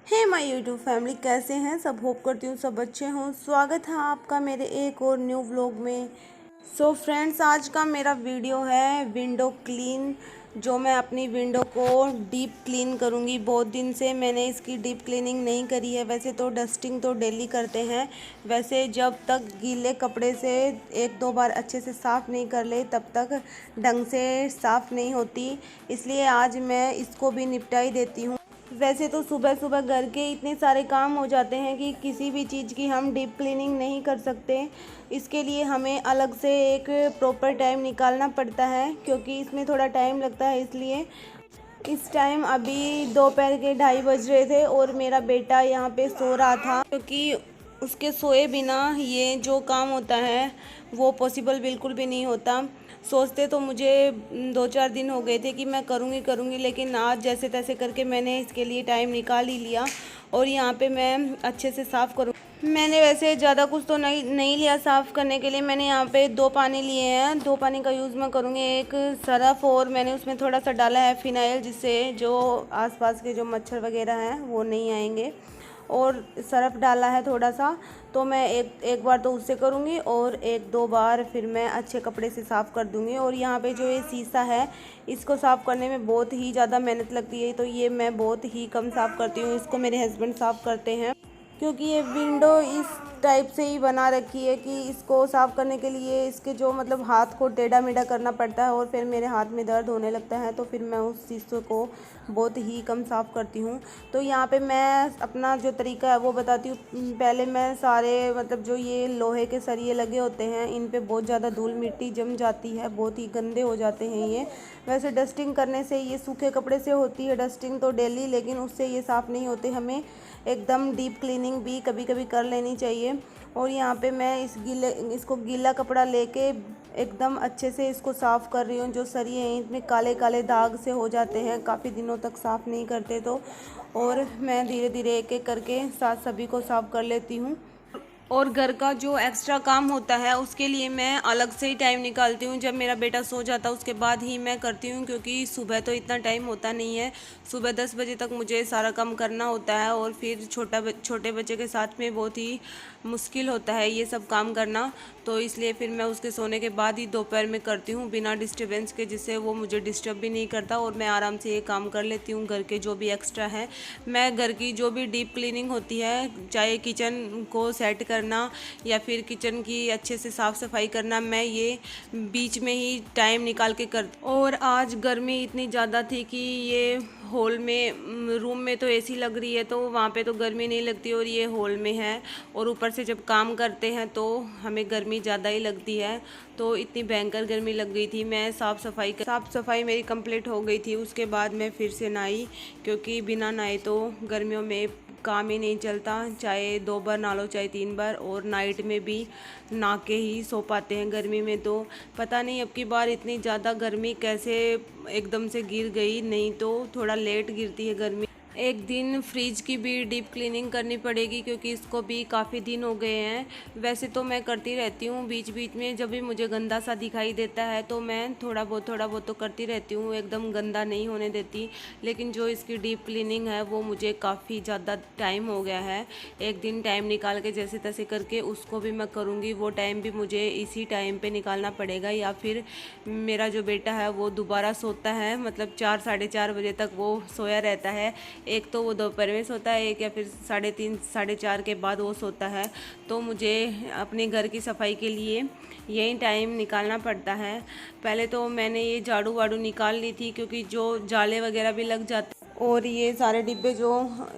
Hey my YouTube family, कैसे हैं सब। होप करती हूँ सब अच्छे हों। स्वागत है आपका मेरे एक और न्यू व्लॉग में। सो फ्रेंड्स, आज का मेरा वीडियो है विंडो क्लीन। जो मैं अपनी विंडो को डीप क्लीन करूँगी। बहुत दिन से मैंने इसकी डीप क्लीनिंग नहीं करी है। वैसे तो डस्टिंग तो डेली करते हैं, वैसे जब तक गीले कपड़े से एक दो बार अच्छे से साफ़ नहीं कर ले तब तक ढंग से साफ़ नहीं होती। इसलिए आज मैं इसको भी निपटा ही देती हूँ। वैसे तो सुबह सुबह घर के इतने सारे काम हो जाते हैं कि किसी भी चीज़ की हम डीप क्लीनिंग नहीं कर सकते। इसके लिए हमें अलग से एक प्रॉपर टाइम निकालना पड़ता है, क्योंकि इसमें थोड़ा टाइम लगता है। इसलिए इस टाइम अभी दोपहर के 2:30 बज रहे थे और मेरा बेटा यहाँ पे सो रहा था, क्योंकि उसके सोए बिना ये जो काम होता है वो पॉसिबल बिल्कुल भी नहीं होता। सोचते तो मुझे 2-4 दिन हो गए थे कि मैं करूँगी, लेकिन आज जैसे तैसे करके मैंने इसके लिए टाइम निकाल ही लिया और यहाँ पे मैं अच्छे से साफ़ करूँ। मैंने वैसे ज़्यादा कुछ तो नहीं लिया साफ़ करने के लिए। मैंने यहाँ पे 2 पानी लिए हैं। 2 पानी का यूज़ मैं करूँगी। एक सरफ़ और मैंने उसमें थोड़ा सा डाला है फ़िनाइल, जिससे जो आसपास के जो मच्छर वगैरह हैं वो नहीं आएंगे। और सरफ़ डाला है थोड़ा सा, तो मैं एक बार तो उससे करूँगी और 1-2 बार फिर मैं अच्छे कपड़े से साफ़ कर दूँगी। और यहाँ पे जो ये शीशा है, इसको साफ़ करने में बहुत ही ज़्यादा मेहनत लगती है, तो ये मैं बहुत ही कम साफ़ करती हूँ। इसको मेरे हस्बैंड साफ़ करते हैं, क्योंकि ये विंडो इस टाइप से ही बना रखी है कि इसको साफ़ करने के लिए इसके जो मतलब हाथ को टेढ़ा मेढ़ा करना पड़ता है और फिर मेरे हाथ में दर्द होने लगता है, तो फिर मैं उस शीशे को बहुत ही कम साफ़ करती हूँ। तो यहाँ पे मैं अपना जो तरीका है वो बताती हूँ। पहले मैं सारे मतलब जो ये लोहे के सरिये लगे होते हैं, इन पे बहुत ज़्यादा धूल मिट्टी जम जाती है, बहुत ही गंदे हो जाते हैं ये। वैसे डस्टिंग करने से ये सूखे कपड़े से होती है डस्टिंग तो डेली, लेकिन उससे ये साफ़ नहीं होते। हमें एकदम डीप क्लीनिंग भी कभी कभी कर लेनी चाहिए। और यहाँ पे मैं इसको गीला कपड़ा लेके एकदम अच्छे से इसको साफ़ कर रही हूँ। जो सरिये हैं इतने काले काले दाग से हो जाते हैं काफ़ी दिनों तक साफ़ नहीं करते तो। और मैं धीरे धीरे एक एक करके साथ सभी को साफ़ कर लेती हूँ। और घर का जो एक्स्ट्रा काम होता है उसके लिए मैं अलग से ही टाइम निकालती हूँ। जब मेरा बेटा सो जाता है उसके बाद ही मैं करती हूँ, क्योंकि सुबह तो इतना टाइम होता नहीं है। सुबह 10 बजे तक मुझे सारा काम करना होता है और फिर छोटे बच्चे के साथ में बहुत ही मुश्किल होता है ये सब काम करना। तो इसलिए फिर मैं उसके सोने के बाद ही दोपहर में करती हूँ, बिना डिस्टर्बेंस के, जिससे वो मुझे डिस्टर्ब भी नहीं करता और मैं आराम से ये काम कर लेती हूँ। घर के जो भी एक्स्ट्रा है, मैं घर की जो भी डीप क्लीनिंग होती है, चाहे किचन को सेट करना या फिर किचन की अच्छे से साफ़ सफाई करना, मैं ये बीच में ही टाइम निकाल के कर। और आज गर्मी इतनी ज़्यादा थी कि ये हॉल में रूम में तो एसी लग रही है, तो वहाँ पे तो गर्मी नहीं लगती, और ये हॉल में है और ऊपर से जब काम करते हैं तो हमें गर्मी ज़्यादा ही लगती है। तो इतनी भयंकर गर्मी लग गई थी। मैं साफ़ सफाई मेरी कंप्लीट हो गई थी। उसके बाद मैं फिर से नहाई, क्योंकि बिना नहाए तो गर्मियों में काम ही नहीं चलता। चाहे 2 बार नहा लो चाहे 3 बार, और नाइट में भी नहा के ही सो पाते हैं। गर्मी में तो पता नहीं अब की बार इतनी ज़्यादा गर्मी कैसे एकदम से गिर गई, नहीं तो थोड़ा लेट गिरती है गर्मी। एक दिन फ्रिज की भी डीप क्लीनिंग करनी पड़ेगी, क्योंकि इसको भी काफ़ी दिन हो गए हैं। वैसे तो मैं करती रहती हूँ बीच बीच में, जब भी मुझे गंदा सा दिखाई देता है तो मैं थोड़ा बहुत तो करती रहती हूँ, एकदम गंदा नहीं होने देती। लेकिन जो इसकी डीप क्लीनिंग है वो मुझे काफ़ी ज़्यादा टाइम हो गया है। एक दिन टाइम निकाल के जैसे तैसे करके उसको भी मैं करूँगी। वो टाइम भी मुझे इसी टाइम पर निकालना पड़ेगा, या फिर मेरा जो बेटा है वो दोबारा सोता है, मतलब 4-4:30 बजे तक वो सोया रहता है। एक तो वो दोपहर में सोता है, एक या फिर 3:30-4:30 के बाद वो सोता है। तो मुझे अपने घर की सफाई के लिए यही टाइम निकालना पड़ता है। पहले तो मैंने ये झाड़ू वाड़ू निकाल ली थी, क्योंकि जो जाले वगैरह भी लग जाते, और ये सारे डिब्बे जो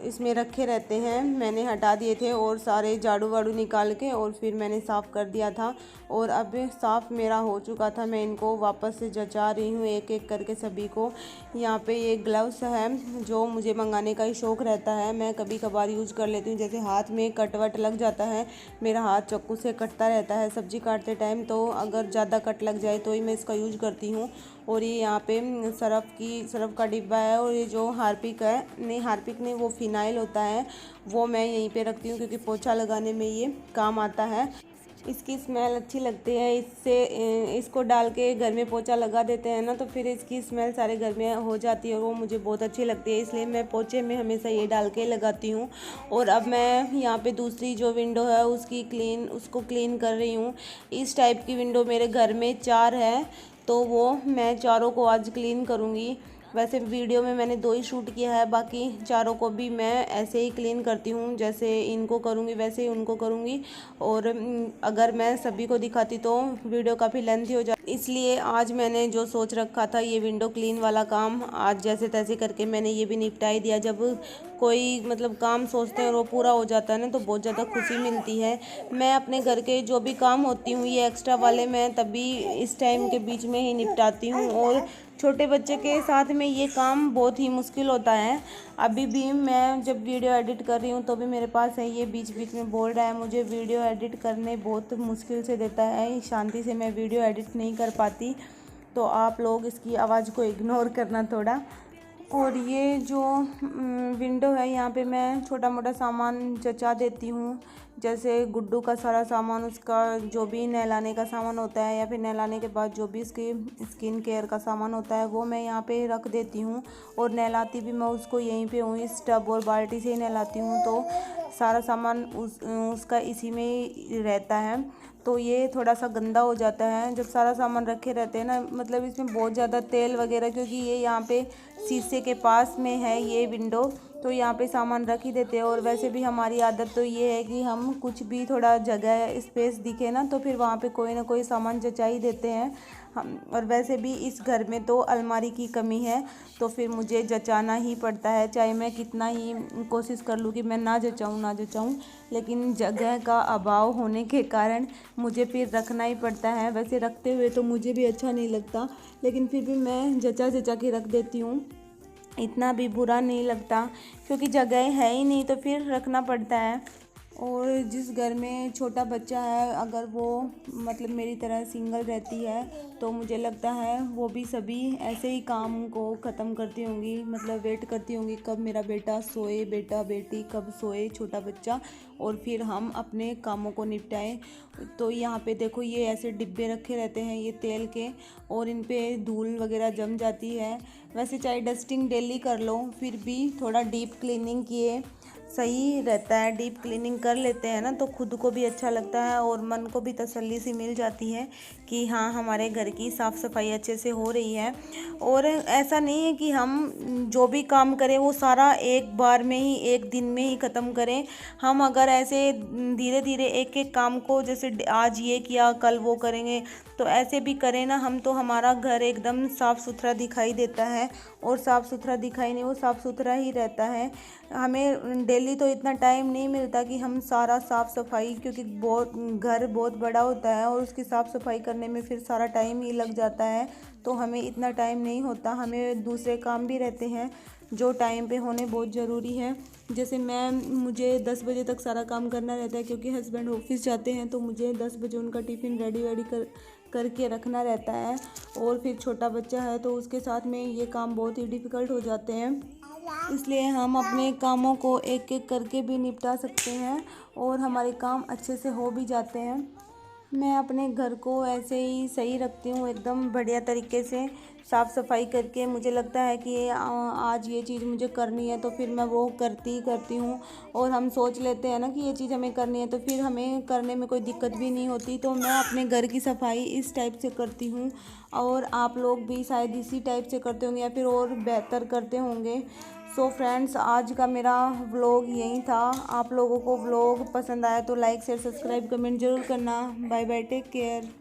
इसमें रखे रहते हैं मैंने हटा दिए थे, और सारे झाड़ू वाड़ू निकाल के और फिर मैंने साफ़ कर दिया था। और अब साफ़ मेरा हो चुका था। मैं इनको वापस से जचा रही हूँ एक एक करके सभी को। यहाँ पे ये ग्लव्स है जो मुझे मंगाने का ही शौक़ रहता है, मैं कभी कभार यूज़ कर लेती हूँ। जैसे हाथ में कट वट लग जाता है, मेरा हाथ चाकू से कटता रहता है सब्ज़ी काटते टाइम, तो अगर ज़्यादा कट लग जाए तो ही मैं इसका यूज़ करती हूँ। और ये यहाँ पे सरफ़ का डिब्बा है, और ये जो हार्पिक नहीं, वो फ़िनाइल होता है, वो मैं यहीं पे रखती हूँ, क्योंकि पोछा लगाने में ये काम आता है। इसकी स्मेल अच्छी लगती है। इससे इसको डाल के घर में पोछा लगा देते हैं ना, तो फिर इसकी स्मेल सारे घर में हो जाती है और वो मुझे बहुत अच्छी लगती है, इसलिए मैं पोछे में हमेशा ये डाल के लगाती हूँ। और अब मैं यहाँ पे दूसरी जो विंडो है उसको क्लीन कर रही हूँ। इस टाइप की विंडो मेरे घर में 4 है, तो वो मैं चारों को आज क्लीन करूँगी। वैसे वीडियो में मैंने 2 ही शूट किया है, बाकी चारों को भी मैं ऐसे ही क्लीन करती हूँ, जैसे इनको करूँगी वैसे ही उनको करूँगी। और अगर मैं सभी को दिखाती तो वीडियो काफ़ी लेंथी हो जाती, इसलिए आज मैंने जो सोच रखा था ये विंडो क्लीन वाला काम, आज जैसे तैसे करके मैंने ये भी निपटा ही दिया। जब कोई मतलब काम सोचते हैं और वो पूरा हो जाता है ना, तो बहुत ज़्यादा खुशी मिलती है। मैं अपने घर के जो भी काम होती हूँ ये एक्स्ट्रा वाले मैं तभी इस टाइम के बीच में ही निपटाती हूँ, और छोटे बच्चे के साथ में ये काम बहुत ही मुश्किल होता है। अभी भी मैं जब वीडियो एडिट कर रही हूँ तो भी मेरे पास है ये बीच बीच में बोल रहा है, मुझे वीडियो एडिट करने बहुत मुश्किल से देता है, शांति से मैं वीडियो एडिट नहीं कर पाती, तो आप लोग इसकी आवाज़ को इग्नोर करना थोड़ा। और ये जो विंडो है यहाँ पे मैं छोटा मोटा सामान जचा देती हूँ, जैसे गुड्डू का सारा सामान, उसका जो भी नहलाने का सामान होता है या फिर नहलाने के बाद जो भी इसकी स्किन केयर का सामान होता है वो मैं यहाँ पे रख देती हूँ। और नहलाती भी मैं उसको यहीं पे हूँ, इस टब और बाल्टी से ही नहलाती हूँ, तो सारा सामान उसका इसी में ही रहता है। तो ये थोड़ा सा गंदा हो जाता है जब सारा सामान रखे रहते हैं ना, मतलब इसमें बहुत ज़्यादा तेल वगैरह, क्योंकि ये यहाँ पे शीशे के पास में है ये विंडो, तो यहाँ पे सामान रख ही देते हैं। और वैसे भी हमारी आदत तो ये है कि हम कुछ भी थोड़ा जगह स्पेस दिखे ना, तो फिर वहाँ पे कोई ना कोई सामान जचा ही देते हैं हम। और वैसे भी इस घर में तो अलमारी की कमी है, तो फिर मुझे जचाना ही पड़ता है, चाहे मैं कितना ही कोशिश कर लूँ कि मैं ना जचाऊँ, लेकिन जगह का अभाव होने के कारण मुझे फिर रखना ही पड़ता है। वैसे रखते हुए तो मुझे भी अच्छा नहीं लगता, लेकिन फिर भी मैं जचा के रख देती हूँ, इतना भी बुरा नहीं लगता, क्योंकि जगह है ही नहीं तो फिर रखना पड़ता है। और जिस घर में छोटा बच्चा है, अगर वो मतलब मेरी तरह सिंगल रहती है, तो मुझे लगता है वो भी सभी ऐसे ही काम को ख़त्म करती होंगी, मतलब वेट करती होंगी कब मेरा बेटा सोए, बेटा बेटी कब सोए छोटा बच्चा, और फिर हम अपने कामों को निपटाएं। तो यहाँ पे देखो ये ऐसे डिब्बे रखे रहते हैं ये तेल के, और इन पे धूल वगैरह जम जाती है। वैसे चाहे डस्टिंग डेली कर लो, फिर भी थोड़ा डीप क्लीनिंग किए सही रहता है। डीप क्लीनिंग कर लेते हैं ना, तो खुद को भी अच्छा लगता है और मन को भी तसल्ली सी मिल जाती है कि हाँ हमारे घर की साफ़ सफाई अच्छे से हो रही है। और ऐसा नहीं है कि हम जो भी काम करें वो सारा एक बार में ही एक दिन में ही ख़त्म करें। हम अगर ऐसे धीरे धीरे एक एक काम को, जैसे आज ये किया कल वो करेंगे, तो ऐसे भी करें ना हम, तो हमारा घर एकदम साफ़ सुथरा दिखाई देता है। और साफ़ सुथरा दिखाई नहीं, वो साफ़ सुथरा ही रहता है। हमें डेली तो इतना टाइम नहीं मिलता कि हम सारा साफ़ सफाई, क्योंकि घर बहुत बड़ा होता है और उसकी साफ़ सफाई करने में फिर सारा टाइम ही लग जाता है, तो हमें इतना टाइम नहीं होता। हमें दूसरे काम भी रहते हैं जो टाइम पे होने बहुत ज़रूरी है। जैसे मुझे 10 बजे तक सारा काम करना रहता है, क्योंकि हस्बैंड ऑफिस जाते हैं, तो मुझे 10 बजे उनका टिफ़िन रेडी करके रखना रहता है। और फिर छोटा बच्चा है तो उसके साथ में ये काम बहुत ही डिफ़िकल्ट हो जाते हैं, इसलिए हम अपने कामों को एक एक करके भी निपटा सकते हैं और हमारे काम अच्छे से हो भी जाते हैं। मैं अपने घर को ऐसे ही सही रखती हूँ, एकदम बढ़िया तरीके से साफ़ सफाई करके। मुझे लगता है कि आज ये चीज़ मुझे करनी है, तो फिर मैं वो करती हूँ। और हम सोच लेते हैं ना कि ये चीज़ हमें करनी है, तो फिर हमें करने में कोई दिक्कत भी नहीं होती। तो मैं अपने घर की सफाई इस टाइप से करती हूँ, और आप लोग भी शायद इसी टाइप से करते होंगे या फिर और बेहतर करते होंगे। सो फ्रेंड्स, आज का मेरा व्लॉग यही था। आप लोगों को व्लॉग पसंद आया तो लाइक शेयर सब्सक्राइब कमेंट ज़रूर करना। Bye bye, take care.